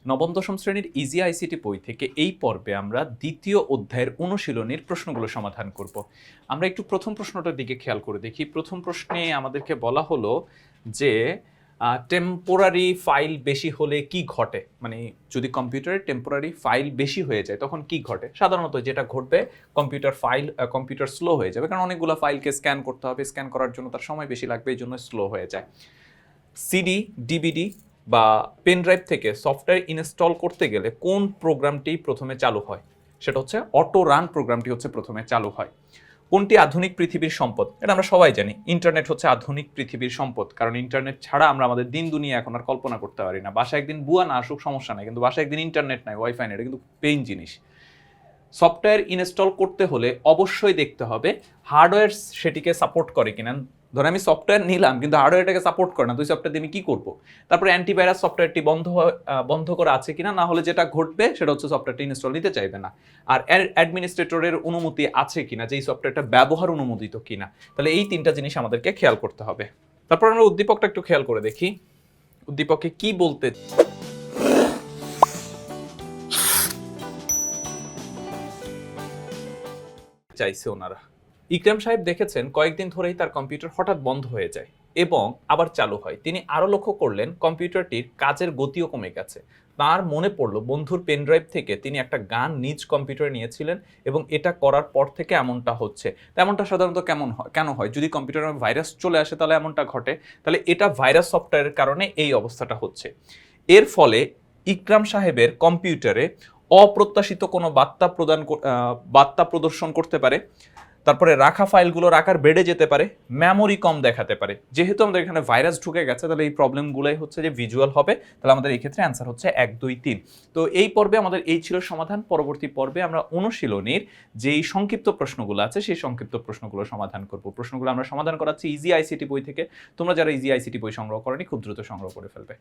নবম দশম শ্রেণীর ইজি আইসিটি বই থেকে এই পর্বে আমরা দ্বিতীয় অধ্যায়ের অনুশীলনীর প্রশ্নগুলো সমাধান করব। আমরা একটু প্রথম প্রশ্নটার দিকে খেয়াল করে দেখি। প্রথম প্রশ্নে আমাদেরকে বলা হলো যে টেম্পোরারি ফাইল বেশি হলে কি ঘটে, মানে যদি কম্পিউটারে টেম্পোরারি ফাইল বেশি হয়ে যায় তখন কি ঘটে। সাধারণত যেটা ঘটবে, কম্পিউটার স্লো হয়ে যাবে, কারণ অনেকগুলো ফাইলকে স্ক্যান করতে হবে, স্ক্যান করার জন্য তার সময় বেশি লাগবে, এই জন্য স্লো হয়ে যায়। সিডি, ডিভিডি বা পেন ড্রাইভ থেকে সফটওয়্যার ইনস্টল করতে গেলে কোন প্রোগ্রামটি প্রথমে চালু হয়? সেটা হচ্ছে অটো রান প্রোগ্রামটি হচ্ছে প্রথমে চালু হয়। কোনটি আধুনিক পৃথিবীর সম্পদ? এটা আমরা সবাই জানি, ইন্টারনেট হচ্ছে আধুনিক পৃথিবীর সম্পদ, কারণ ইন্টারনেট ছাড়া আমরা আমাদের দিন দুনিয়া এখন আর কল্পনা করতে পারি না। বাসায় একদিন বুয়া না আসুক সমস্যা নাই, কিন্তু বাসায় একদিন ইন্টারনেট নাই, ওয়াইফাই নাই, এটা কিন্তু পেইন জিনিস। সফটওয়্যার ইনস্টল করতে হলে অবশ্যই দেখতে হবে হার্ডওয়্যার সেটিকে সাপোর্ট করে কিনা। ধর আমি সফটওয়্যার নিলাম কিন্তু হার্ডওয়্যারটাকে সাপোর্ট করে না, তুই সফটওয়্যার দিয়ে আমি কী করবো? তারপরে অ্যান্টিভাইরাস সফটওয়্যারটি বন্ধ করা আছে কিনা, না হলে যেটা ঘটবে সেটা হচ্ছে সফটওয়্যারটি ইনস্টল নিতে চাইবে না। আর অ্যাডমিনিস্ট্রেটরের অনুমতি আছে কিনা, যে এই সফটওয়্যারটা ব্যবহার অনুমোদিত কিনা। তাহলে এই তিনটা জিনিস আমাদেরকে খেয়াল করতে হবে। তারপর আমরা উদ্দীপকটা একটু খেয়াল করে দেখি, উদ্দীপকে কি বলতে চাইছে ওনারা। ইকরাম সাহেব দেখেছেন কয়েকদিন ধরেই তার কম্পিউটার হঠাৎ বন্ধ হয়ে যায় এবং আবার চালু হয়। তিনি আরও লক্ষ্য করলেন কম্পিউটারটির কাজের গতিও কমে গেছে। তার মনে পড়ল বন্ধুর পেনড্রাইভ থেকে তিনি একটা গান নিজ কম্পিউটারে নিয়েছিলেন এবং এটা করার পর থেকে এমনটা হচ্ছে। তেমনটা সাধারণত কেন হয়? যদি কম্পিউটারে ভাইরাস চলে আসে তাহলে এমনটা ঘটে। তাহলে এটা ভাইরাস সফটওয়্যারের কারণে এই অবস্থাটা হচ্ছে। এর ফলে ইকরাম সাহেবের কম্পিউটারে অপ্রত্যাশিত কোনো বার্তা প্রদর্শন করতে পারে। তারপরে রাখা ফাইলগুলোর আকার বেড়ে যেতে পারে, মেমোরি কম দেখাতে পারে। যেহেতু আমাদের এখানে ভাইরাস ঢুকে গেছে তাহলে এই প্রবলেমগুলোই হচ্ছে যে ভিজুয়াল হবে। তাহলে আমাদের এই ক্ষেত্রে অ্যান্সার হচ্ছে 1, 2, 3। তো এই পর্বে আমাদের এই ছিল সমাধান। পরবর্তী পর্বে আমরা অনুশীলনীর যেই সংক্ষিপ্ত প্রশ্নগুলো আছে সেই সংক্ষিপ্ত প্রশ্নগুলো সমাধান করব। প্রশ্নগুলো আমরা সমাধান করাচ্ছি ইজি আইসিটি বই থেকে। তোমরা যারা ইজি আইসিটি বই সংগ্রহ করনি খুব দ্রুত সংগ্রহ করে ফেলবে।